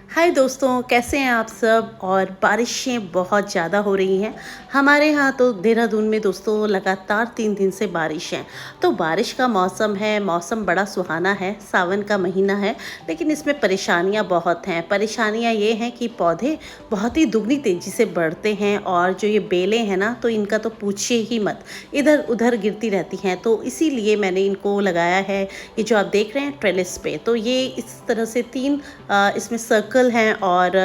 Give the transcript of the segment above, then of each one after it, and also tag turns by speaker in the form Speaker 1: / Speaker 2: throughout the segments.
Speaker 1: हाय दोस्तों, कैसे हैं आप सब। और बारिशें बहुत ज़्यादा हो रही हैं हमारे यहाँ तो देहरादून में दोस्तों। लगातार 3 दिन से बारिश है। तो बारिश का मौसम है, मौसम बड़ा सुहाना है, सावन का महीना है। लेकिन इसमें परेशानियाँ बहुत हैं। परेशानियाँ ये हैं कि पौधे बहुत ही दुगनी तेज़ी से बढ़ते हैं और जो ये बेलें हैं ना, तो इनका तो पूछिए ही मत, इधर उधर गिरती रहती हैं। तो इसीलिए मैंने इनको लगाया है, ये जो आप देख रहे हैं ट्रेलिस पे। तो ये इस तरह से तीन इसमें सर्कल हैं और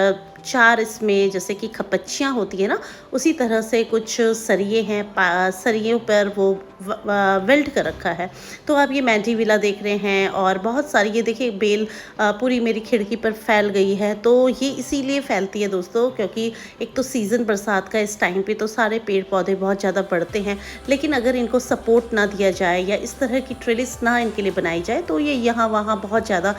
Speaker 1: चार इसमें जैसे कि खपच्चियाँ होती है ना, उसी तरह से कुछ सरिये हैं। सरियों पर वो वेल्ड कर रखा है। तो आप ये मैंडीविला देख रहे हैं और बहुत सारी ये देखिए बेल पूरी मेरी खिड़की पर फैल गई है। तो ये इसीलिए फैलती है दोस्तों, क्योंकि एक तो सीज़न बरसात का, इस टाइम पे तो सारे पेड़ पौधे बहुत ज़्यादा बढ़ते हैं। लेकिन अगर इनको सपोर्ट ना दिया जाए या इस तरह की ट्रेलिस ना इनके लिए बनाई जाए तो ये यहाँ वहाँ बहुत ज़्यादा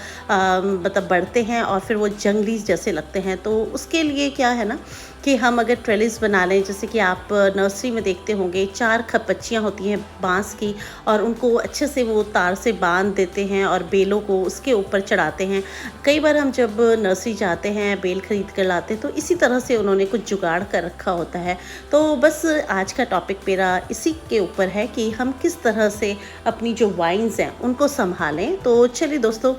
Speaker 1: मतलब बढ़ते हैं और फिर वो जंगली जैसे लगते हैं। तो उसके लिए क्या है ना कि हम अगर ट्रेलिस बना लें, जैसे कि आप नर्सरी में देखते होंगे, 4 खपच्चियाँ होती हैं बांस की और उनको अच्छे से वो तार से बांध देते हैं और बेलों को उसके ऊपर चढ़ाते हैं। कई बार हम जब नर्सरी जाते हैं बेल खरीद कर लाते हैं तो इसी तरह से उन्होंने कुछ जुगाड़ कर रखा होता है। तो बस आज का टॉपिक मेरा इसी के ऊपर है कि हम किस तरह से अपनी जो वाइन्स हैं उनको संभालें। तो चलिए दोस्तों,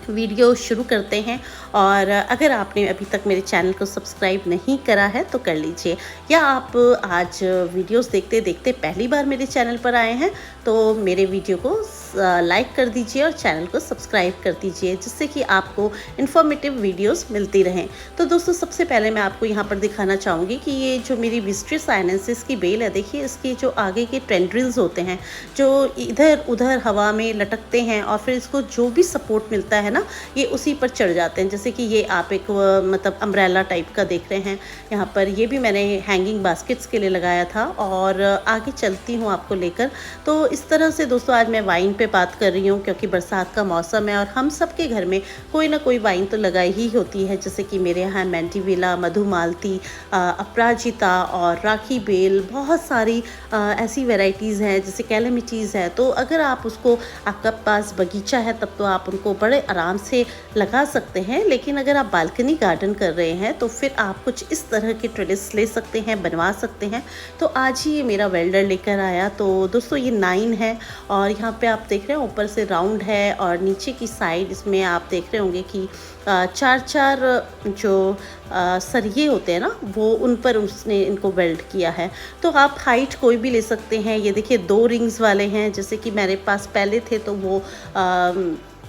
Speaker 1: वीडियो शुरू करते हैं। और अगर आपने अभी तक मेरे चैनल को सब्सक्राइब नहीं करा है तो कर लीजिए, या आप आज वीडियोस देखते देखते पहली बार मेरे चैनल पर आए हैं तो मेरे वीडियो को लाइक कर दीजिए और चैनल को सब्सक्राइब कर दीजिए, जिससे कि आपको इन्फॉर्मेटिव वीडियोस मिलती रहें। तो दोस्तों, सबसे पहले मैं आपको यहाँ पर दिखाना चाहूँगी कि ये जो मेरी विस्ट्रिया साइनेंसिस की बेल है, देखिए इसकी जो आगे के टेंड्रिल्स होते हैं जो इधर उधर हवा में लटकते हैं और फिर इसको जो भी सपोर्ट मिलता है ना, ये उसी पर चढ़ जाते हैं। जैसे कि ये आप एक मतलब अम्ब्रेला टाइप का देख रहे हैं यहाँ पर, ये भी मैंने हैंगिंग बास्केट्स के लिए लगाया था। और आगे चलती हूँ आपको लेकर। तो इस तरह से दोस्तों आज मैं वाइन पे बात कर रही हूँ, क्योंकि बरसात का मौसम है और हम सबके घर में कोई ना कोई वाइन तो लगाई ही होती है। जैसे कि मेरे यहाँ मैंडीविला, मधुमालती, अपराजिता और राखी बेल, बहुत सारी ऐसी वेराइटीज़ हैं, जैसे कैलेमिटीज़ है। तो अगर आप उसको, आपका पास बगीचा है तब तो आप उनको बड़े आराम से लगा सकते हैं। लेकिन अगर आप बालकनी गार्डन कर रहे हैं तो फिर आप कुछ इस तरह के ट्रेलिस ले सकते हैं, बनवा सकते हैं। तो आज ही ये मेरा वेल्डर लेकर आया। तो दोस्तों ये 9 है और यहाँ पे आप देख रहे हैं ऊपर से राउंड है और नीचे की साइड इसमें आप देख रहे होंगे कि 4-4 जो सरिये होते हैं ना, वो उन पर उसने इनको वेल्ड किया है। तो आप हाइट कोई भी ले सकते हैं। ये देखिए 2 रिंग्स वाले हैं, जैसे कि मेरे पास पहले थे तो वो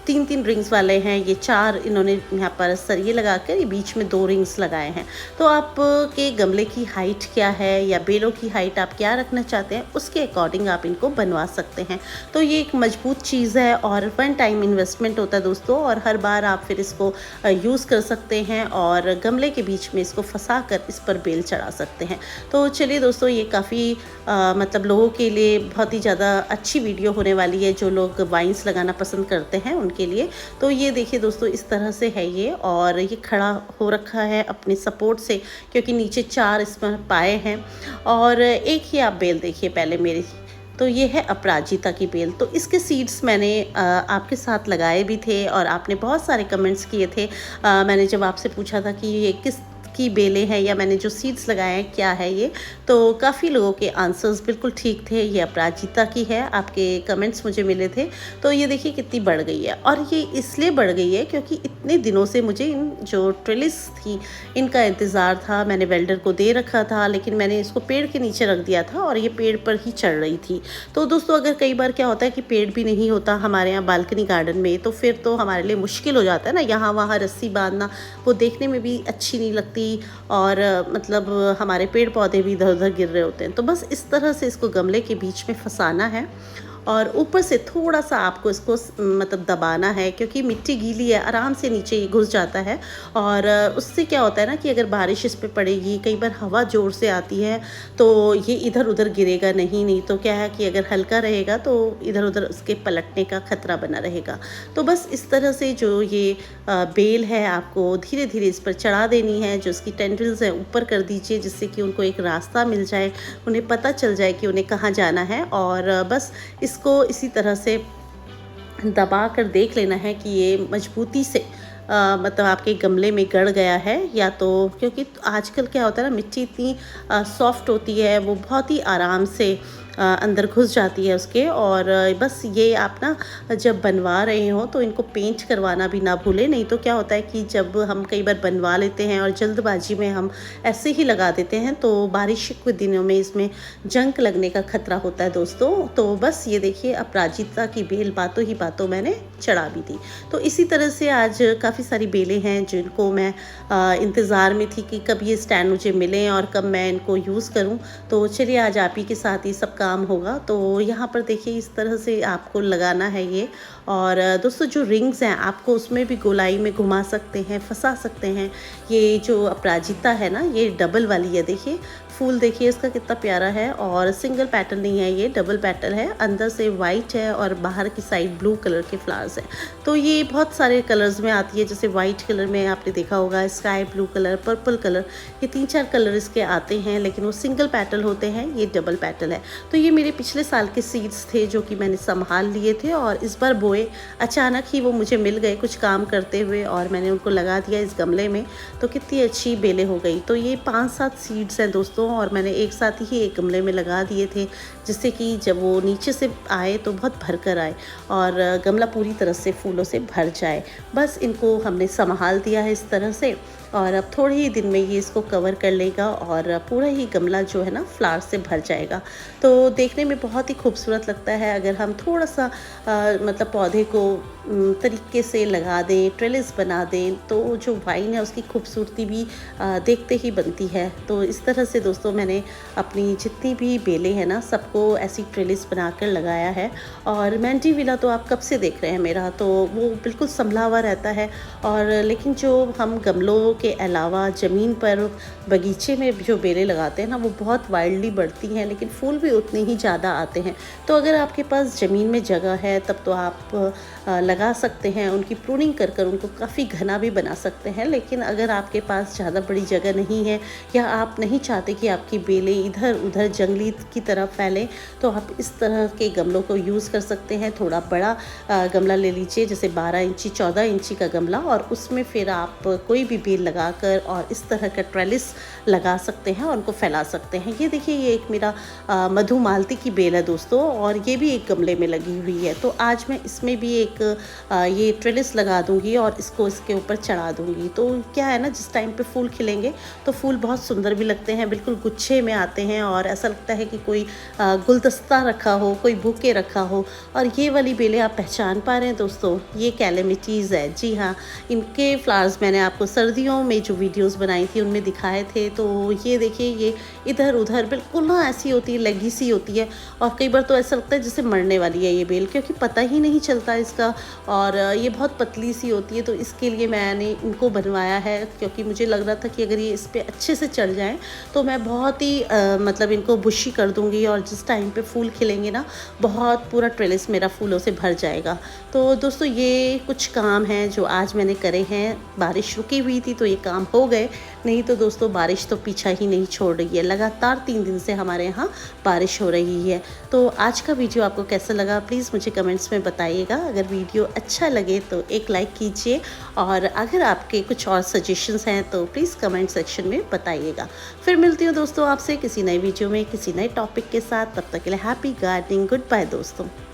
Speaker 1: 3-3 रिंग्स वाले हैं। ये 4 इन्होंने यहाँ पर सरिये लगा कर ये बीच में 2 रिंग्स लगाए हैं। तो आप के गमले की हाइट क्या है या बेलों की हाइट आप क्या रखना चाहते हैं, उसके अकॉर्डिंग आप इनको बनवा सकते हैं। तो ये एक मजबूत चीज़ है और 1 टाइम इन्वेस्टमेंट होता है दोस्तों, और हर बार आप फिर इसको यूज़ कर सकते हैं और गमले के बीच में इसको फंसा कर इस पर बेल चढ़ा सकते हैं। तो चलिए दोस्तों, ये काफ़ी मतलब लोगों के लिए बहुत ही ज़्यादा अच्छी वीडियो होने वाली है, जो लोग वाइन्स लगाना पसंद करते हैं उनके लिए। तो ये देखिए दोस्तों, इस तरह से है ये, और ये खड़ा हो रखा है अपने सपोर्ट से, क्योंकि नीचे 4 इसमें पाए हैं। और एक ही आप बेल देखिए पहले मेरी, तो ये है अपराजिता की बेल। तो इसके सीड्स मैंने आपके साथ लगाए भी थे और आपने बहुत सारे कमेंट्स किए थे। मैंने जब आपसे पूछा था कि ये किस की बेलें हैं या मैंने जो सीड्स लगाए हैं क्या है ये, तो काफ़ी लोगों के आंसर्स बिल्कुल ठीक थे। ये अपराजिता की है, आपके कमेंट्स मुझे मिले थे। तो ये देखिए कितनी बढ़ गई है, और ये इसलिए बढ़ गई है क्योंकि इतने दिनों से मुझे इन जो ट्रेलिस थी इनका इंतज़ार था। मैंने वेल्डर को दे रखा था, लेकिन मैंने इसको पेड़ के नीचे रख दिया था और ये पेड़ पर ही चढ़ रही थी। तो दोस्तों, अगर कई बार क्या होता है कि पेड़ भी नहीं होता हमारे यहाँ बालकनी गार्डन में, तो फिर तो हमारे लिए मुश्किल हो जाता है ना, यहाँ वहाँ रस्सी बांधना, वो देखने में भी अच्छी नहीं लगती और मतलब हमारे पेड़ पौधे भी इधर उधर गिर रहे होते हैं। तो बस इस तरह से इसको गमले के बीच में फंसाना है और ऊपर से थोड़ा सा आपको इसको मतलब दबाना है, क्योंकि मिट्टी गीली है, आराम से नीचे ये घुस जाता है। और उससे क्या होता है ना कि अगर बारिश इस पे पड़ेगी, कई बार हवा ज़ोर से आती है तो ये इधर उधर गिरेगा नहीं तो क्या है कि अगर हल्का रहेगा तो इधर उधर उसके पलटने का खतरा बना रहेगा। तो बस इस तरह से जो ये बेल है आपको धीरे धीरे इस पर चढ़ा देनी है। जो इसकी टेंड्रिल्स हैं ऊपर कर दीजिए, जिससे कि उनको एक रास्ता मिल जाए, उन्हें पता चल जाए कि उन्हें कहाँ जाना है। और बस इसको इसी तरह से दबा कर देख लेना है कि ये मजबूती से मतलब आपके गमले में गड़ गया है, या तो क्योंकि आजकल क्या होता है ना, मिट्टी इतनी सॉफ्ट होती है, वो बहुत ही आराम से अंदर घुस जाती है उसके। और बस ये आप ना जब बनवा रहे हो तो इनको पेंट करवाना भी ना भूलें, नहीं तो क्या होता है कि जब हम कई बार बनवा लेते हैं और जल्दबाजी में हम ऐसे ही लगा देते हैं तो बारिश के दिनों में इसमें जंग लगने का खतरा होता है दोस्तों। तो बस ये देखिए, अपराजिता की बेल बातों ही बातों मैंने चढ़ा भी दी। तो इसी तरह से आज काफ़ी सारी बेलें हैं जिनको मैं इंतज़ार में थी कि कब ये स्टैंड मुझे मिलें और कब मैं इनको यूज़ करूं। तो चलिए आज आप ही के साथ ही सब काम होगा। तो यहाँ पर देखिए इस तरह से आपको लगाना है ये। और दोस्तों जो रिंग्स हैं आपको उसमें भी गोलाई में घुमा सकते हैं, फंसा सकते हैं। ये जो अपराजिता है ना, ये डबल वाली है, देखिए फूल देखिए इसका कितना प्यारा है। और सिंगल पैटर्न नहीं है, ये डबल पैटर्न है। अंदर से वाइट है और बाहर की साइड ब्लू कलर के फ्लावर्स हैं। तो ये बहुत सारे कलर्स में आती है, जैसे वाइट कलर में आपने देखा होगा, sky blue colour, purple colour, ये 3-4 कलर इसके आते हैं, लेकिन वो सिंगल पैटर्न होते हैं, ये डबल पैटर्न है। तो ये मेरे पिछले साल के सीड्स थे जो कि मैंने संभाल लिए थे और इस बार बोए। अचानक ही वो मुझे मिल गए कुछ काम करते हुए और मैंने उनको लगा दिया इस गमले में। तो कितनी अच्छी बेलें हो गई। तो ये 5-7 सीड्स हैं दोस्तों और मैंने एक साथ ही एक गमले में लगा दिए थे, जिससे कि जब वो नीचे से आए तो बहुत भर कर आए और गमला पूरी तरह से फूलों से भर जाए। बस इनको हमने संभाल दिया है इस तरह से और अब थोड़े ही दिन में ये इसको कवर कर लेगा और पूरा ही गमला जो है ना फ्लावर से भर जाएगा। तो देखने में बहुत ही खूबसूरत लगता है अगर हम थोड़ा सा मतलब पौधे को तरीके से लगा दें, ट्रेलिस बना दें, तो जो वाइन है उसकी खूबसूरती भी देखते ही बनती है। तो इस तरह से दोस्तों मैंने अपनी जितनी भी बेलें हैं ना सबको ऐसी ट्रेलिस बनाकर लगाया है। और मैंडी विला तो आप कब से देख रहे हैं मेरा, तो वो बिल्कुल संभला हुआ रहता है। और लेकिन जो हम गमलों के अलावा ज़मीन पर बगीचे में जो बेलें लगाते हैं ना, वो बहुत वाइल्डली बढ़ती हैं, लेकिन फूल भी उतने ही ज़्यादा आते हैं। तो अगर आपके पास ज़मीन में जगह है तब तो आप लगा सकते हैं, उनकी प्रूनिंग कर कर उनको काफ़ी घना भी बना सकते हैं। लेकिन अगर आपके पास ज़्यादा बड़ी जगह नहीं है या आप नहीं चाहते कि आपकी बेलें इधर उधर जंगली की तरह फैलें, तो आप इस तरह के गमलों को यूज़ कर सकते हैं। थोड़ा बड़ा गमला ले लीजिए, जैसे 12 इंची 14 इंची का गमला, और उसमें फिर आप कोई भी बेल लगाकर और इस तरह का ट्रेलिस लगा सकते हैं और उनको फैला सकते हैं। ये देखिए, ये एक मेरा मधुमालती की बेल है दोस्तों और ये भी एक गमले में लगी हुई है। तो आज मैं इसमें भी एक ये ट्रेलिस लगा दूंगी और इसको इसके ऊपर चढ़ा दूंगी। तो क्या है ना, जिस टाइम पे फूल खिलेंगे तो फूल बहुत सुंदर भी लगते हैं, बिल्कुल गुच्छे में आते हैं और ऐसा लगता है कि कोई गुलदस्ता रखा हो, कोई बुके रखा हो। और ये वाली बेलें आप पहचान पा रहे हैं दोस्तों, ये कैलेमिटीज़ है। जी हाँ, इनके फ्लावर्स मैंने आपको सर्दियों में जो वीडियोस बनाई थी उनमें दिखाए थे। तो ये देखिए, ये इधर उधर बिल्कुल ना ऐसी होती है, लगी सी होती है और कई बार तो ऐसा लगता है जैसे मरने वाली है ये बेल, क्योंकि पता ही नहीं चलता इसका। और ये बहुत पतली सी होती है, तो इसके लिए मैंने इनको बनवाया है, क्योंकि मुझे लग रहा था कि अगर ये इस पर अच्छे से चढ़ जाएँ तो मैं बहुत ही मतलब इनको बुशी कर दूँगी और जिस टाइम पे फूल खिलेंगे ना, बहुत पूरा ट्रेलिस मेरा फूलों से भर जाएगा। तो दोस्तों ये कुछ काम हैं जो आज मैंने करे हैं। बारिश रुकी हुई थी तो ये काम हो गए, नहीं तो दोस्तों बारिश तो पीछा ही नहीं छोड़ रही है। लगातार 3 दिन से हमारे यहाँ बारिश हो रही है। तो आज का वीडियो आपको कैसा लगा प्लीज़ मुझे कमेंट्स में बताइएगा। अगर वीडियो अच्छा लगे तो एक लाइक कीजिए और अगर आपके कुछ और सजेशंस हैं तो प्लीज़ कमेंट सेक्शन में बताइएगा। फिर मिलती हूँ दोस्तों आपसे किसी नए वीडियो में किसी नए टॉपिक के साथ। तब तक के लिए हैप्पी गार्डनिंग, गुड बाय दोस्तों।